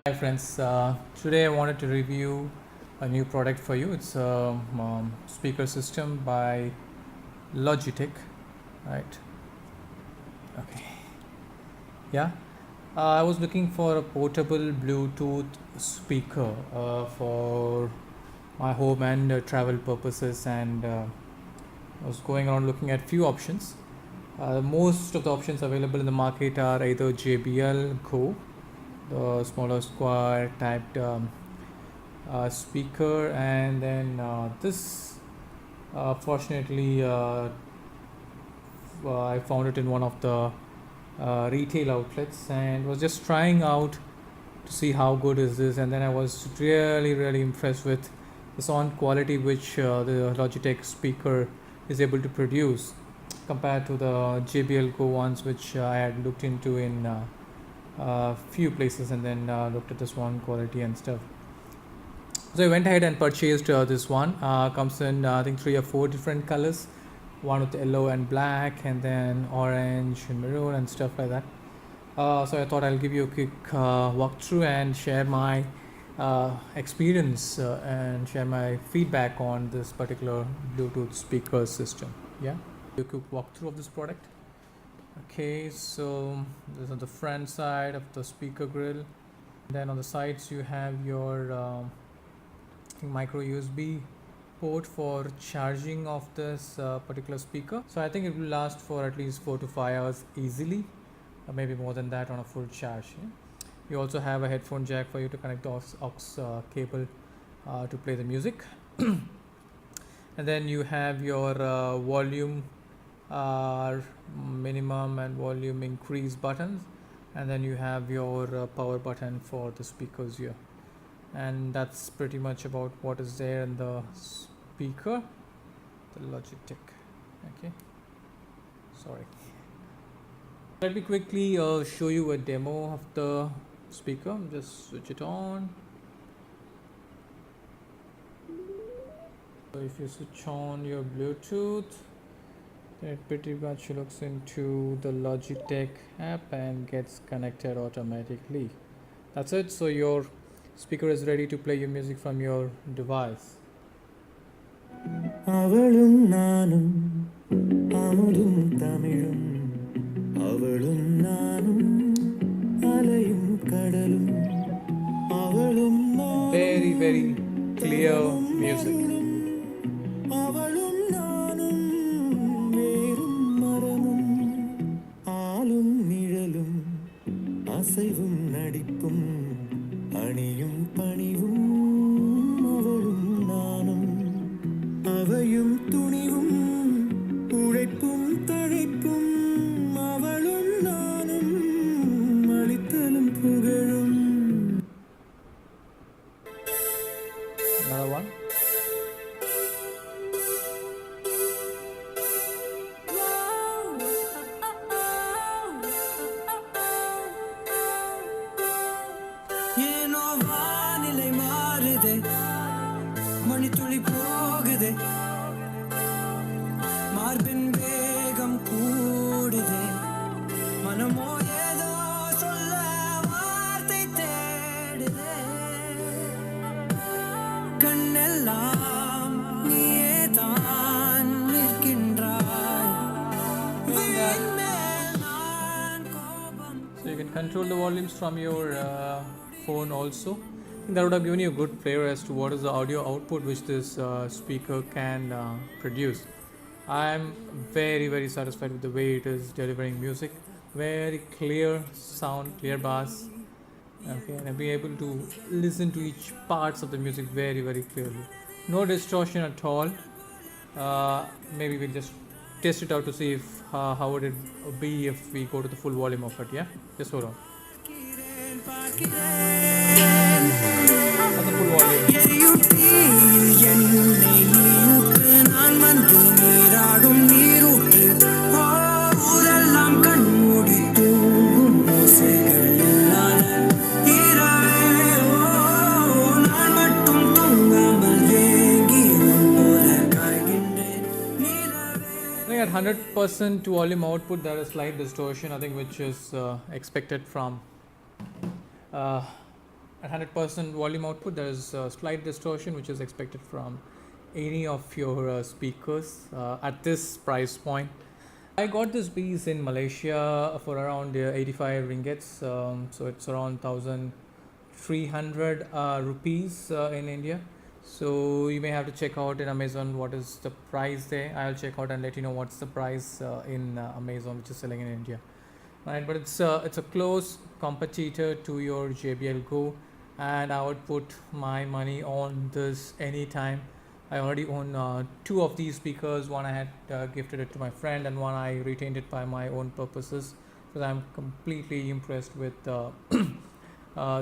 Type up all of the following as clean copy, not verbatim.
Hi friends, today I wanted to review a new product for you. It's a speaker system by Logitech, right? Okay, yeah. I was looking for a portable Bluetooth speaker for my home and travel purposes, and I was going around looking at few options. Most of the options available in the market are either JBL Go, the smaller square typed speaker, and then this fortunately I found it in one of the retail outlets and was just trying out to see how good is this, and then I was really impressed with the sound quality which the Logitech speaker is able to produce compared to the JBL Go ones which I had looked into in few places, and then looked at the sound quality and stuff. So I went ahead and purchased this one. Comes in I think three or four different colors, one with yellow and black, and then orange and maroon and stuff like that. So I thought I'll give you a quick walkthrough and share my experience and share my feedback on this particular Bluetooth speaker system. Yeah, a quick walkthrough of this product. Okay, so this is the front side of the speaker grill. Then on the sides you have your micro USB port for charging of this particular speaker. So I think it will last for at least 4 to 5 hours easily, or maybe more than that on a full charge. Yeah? You also have a headphone jack for you to connect the aux cable to play the music. And then you have your volume minimum and volume increase buttons, and then you have your power button for the speakers here, and that's pretty much about what is there in the speaker, the Logitech. Okay, sorry, let me quickly show you a demo of the speaker. Just switch it on. So if you switch on your Bluetooth, it pretty much looks into the Logitech app and gets connected automatically. That's it. So your speaker is ready to play your music from your device. അവളും നാനും അമുതും തമിഴും അവളും നാനും അലയും കടലും അവളും Very clear music. അവളും നാനും വേരും മരമും ആലും നിഴലും അസൈവും നടിപ്പും അണിയും പണിവും അവളും നാനും അവയും തുണിവും ഉழைപ്പും തழைപ്പും അവളും നാനും അളിത്തലും പുകഴും. Another one. ஏனோ வானிலை மாறுதே மணித்துளி போகுதே மார்பின் வேகம் கூடுதே மனமோ ஏதோ சொல்ல வார்த்தை தேடுதே கண்ணெல்லாம் நீயே தான் நிற்கின்றாய் விண்மேல் நான் கோபம். So you can control the volumes from your phone also. That would have given you a good flavor as to what is the audio output which this speaker can produce. I am very satisfied with the way it is delivering music. Very clear sound, clear bass. Okay, and I'll be able to listen to each parts of the music very clearly. No distortion at all. Maybe we'll just test it out to see if how would it be if we go to the full volume of it. Yeah, just hold on. At the full volume. எரியுட்டியில் என்னை நீயூற்று நான் வந்து நீராடும் நீரூற்று ஊரெல்லாம் கண்மூடி தூங்கும் ஓசைகள் இல்லாத இரவே நான் மட்டும் தூங்காமல் ஏங்கி உன் போல காய்கின்றேன் நிலவே. I think at 100% volume output there is slight distortion, I think, which is expected from at 100% volume output, there is a slight distortion which is expected from any of your speakers at this price point. I got this piece in Malaysia for around 85 ringgits, so it's around 1300 rupees in India. So you may have to check out in Amazon what is the price there. I'll check out and let you know what's the price in Amazon, which is selling in India. Right, but it's a close competitor to your JBL Go, and I would put my money on this anytime. I already own two of these speakers. One I had gifted it to my friend, and one I retained it by my own purposes, because I'm completely impressed with the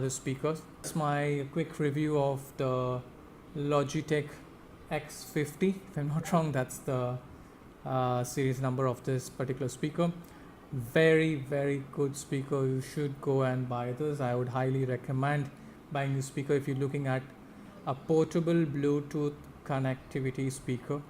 speakers. That's my quick review of the Logitech X50. If I'm not wrong, that's the series number of this particular speaker. Very, very good speaker. You should go and buy this. I would highly recommend buying this speaker if you're looking at a portable Bluetooth connectivity speaker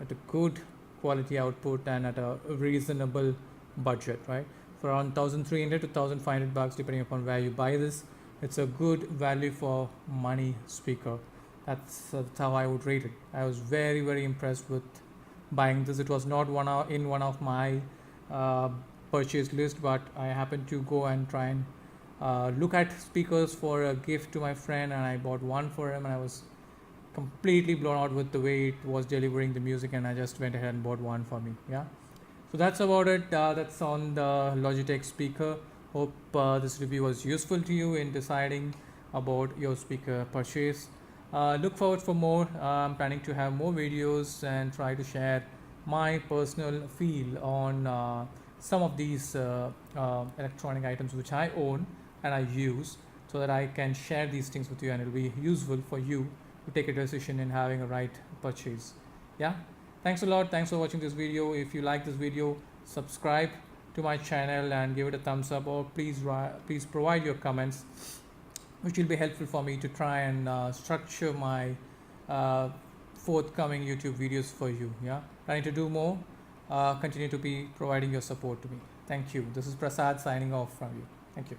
at a good quality output and at a reasonable budget, right? For around 1300 to 1500 bucks, depending upon where you buy this, it's a good value for money speaker. That's how I would rate it. I was very, very impressed with buying this. It was not one of my purchase list, but I happened to go and try and look at speakers for a gift to my friend, and I bought one for him, and I was completely blown out with the way it was delivering the music, and I just went ahead and bought one for me. Yeah, so that's about it. That's on the Logitech speaker. Hope this review was useful to you in deciding about your speaker purchase. Look forward for more. I'm planning to have more videos and try to share my personal feel on some of these electronic items which I own and I use, so that I can share these things with you, and it'll be useful for you to take a decision in having a right purchase. Yeah, thanks a lot. Thanks for watching this video. If you like this video, subscribe to my channel and give it a thumbs up, or please provide your comments, which will be helpful for me to try and structure my forthcoming YouTube videos for you. Yeah, trying to do more. Continue to be providing your support to me. Thank you. This is Prasad signing off from you. Thank you.